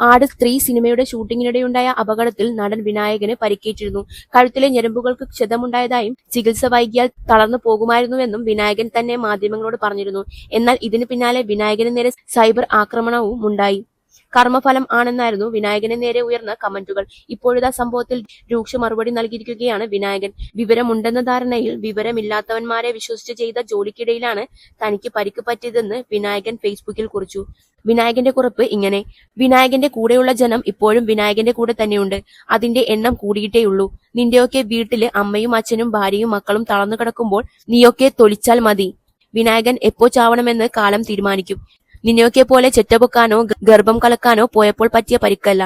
ആട് 3 സിനിമയുടെ ഷൂട്ടിങ്ങിനിടെയുണ്ടായ അപകടത്തിൽ നടൻ വിനായകന് പരിക്കേറ്റിരുന്നു. കഴുത്തിലെ ഞരമ്പുകൾക്ക് ക്ഷതമുണ്ടായതായും ചികിത്സ വൈകിയാൽ തളർന്നു പോകുമായിരുന്നുവെന്നും വിനായകൻ തന്നെ മാധ്യമങ്ങളോട് പറഞ്ഞിരുന്നു. എന്നാൽ ഇതിന് പിന്നാലെ വിനായകന് നേരെ സൈബർ ആക്രമണവും ഉണ്ടായി. കർമ്മഫലം ആണെന്നായിരുന്നു വിനായകന് നേരെ ഉയർന്ന കമന്റുകൾ. ഇപ്പോഴിതാ സംഭവത്തിൽ രൂക്ഷ മറുപടി നൽകിയിരിക്കുകയാണ് വിനായകൻ. വിവരമുണ്ടെന്ന ധാരണയിൽ വിവരമില്ലാത്തവന്മാരെ വിശ്വസിച്ച് ചെയ്ത ജോലിക്കിടയിലാണ് തനിക്ക് പരിക്ക് പറ്റിയതെന്ന് വിനായകൻ ഫേസ്ബുക്കിൽ കുറിച്ചു. വിനായകന്റെ കുറിപ്പ് ഇങ്ങനെ: വിനായകന്റെ കൂടെയുള്ള ജനം ഇപ്പോഴും വിനായകന്റെ കൂടെ തന്നെയുണ്ട്. അതിന്റെ എണ്ണം കൂടിയിട്ടേയുള്ളൂ. നിന്റെയൊക്കെ വീട്ടില് അമ്മയും അച്ഛനും ഭാര്യയും മക്കളും തളർന്നു കിടക്കുമ്പോൾ നീയൊക്കെ തൊലിച്ചാൽ മതി. വിനായകൻ എപ്പോ ചാവണമെന്ന് കാലം തീരുമാനിക്കും. നിന്നെയൊക്കെ പോലെ ചെറ്റപൊക്കാനോ ഗർഭം കലക്കാനോ പോയപ്പോൾ പറ്റിയ പരിക്കല്ല.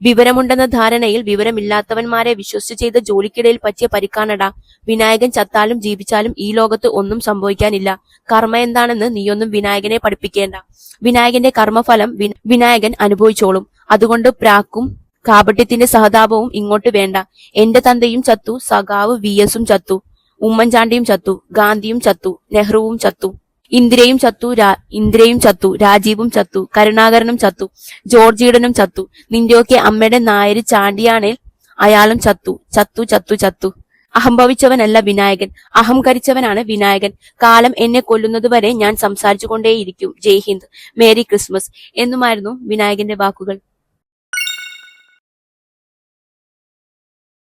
വിവരമുണ്ടെന്ന ധാരണയിൽ വിവരമില്ലാത്തവന്മാരെ വിശ്വസിച്ച് ചെയ്ത ജോലിക്കിടയിൽ പറ്റിയ പരിക്കാണടാ. വിനായകൻ ചത്താലും ജീവിച്ചാലും ഈ ലോകത്ത് ഒന്നും സംഭവിക്കാനില്ല. കർമ്മ എന്താണെന്ന് നീയൊന്നും വിനായകനെ പഠിപ്പിക്കേണ്ട. വിനായകന്റെ കർമ്മഫലം വിനായകൻ അനുഭവിച്ചോളും. അതുകൊണ്ട് പ്രാക്കും കാപട്യത്തിന്റെ സഹതാപവും ഇങ്ങോട്ട് വേണ്ട. എന്റെ തന്തയും ചത്തു, സഖാവ് VS ഉം ചത്തു, ഉമ്മൻചാണ്ടിയും ചത്തു, ഗാന്ധിയും ചത്തു, നെഹ്റുവും ചത്തു, ഇന്ദിരയും ചത്തു, രാജീവും ചത്തു, കരുണാകരനും ചത്തു, ജോർജ് ഈഡനും ചത്തു. നിന്റെയൊക്കെ അമ്മയുടെ നായര് ചാണ്ടിയാണേൽ അയാളും ചത്തു ചത്തു ചത്തു ചത്തു. അഹംഭവിച്ചവനല്ല വിനായകൻ, അഹംകരിച്ചവനാണ് വിനായകൻ. കാലം എന്നെ കൊല്ലുന്നതുവരെ ഞാൻ സംസാരിച്ചു കൊണ്ടേയിരിക്കും. ജയ് ഹിന്ദ്, മേരി ക്രിസ്മസ് എന്നുമായിരുന്നു വിനായകന്റെ വാക്കുകൾ.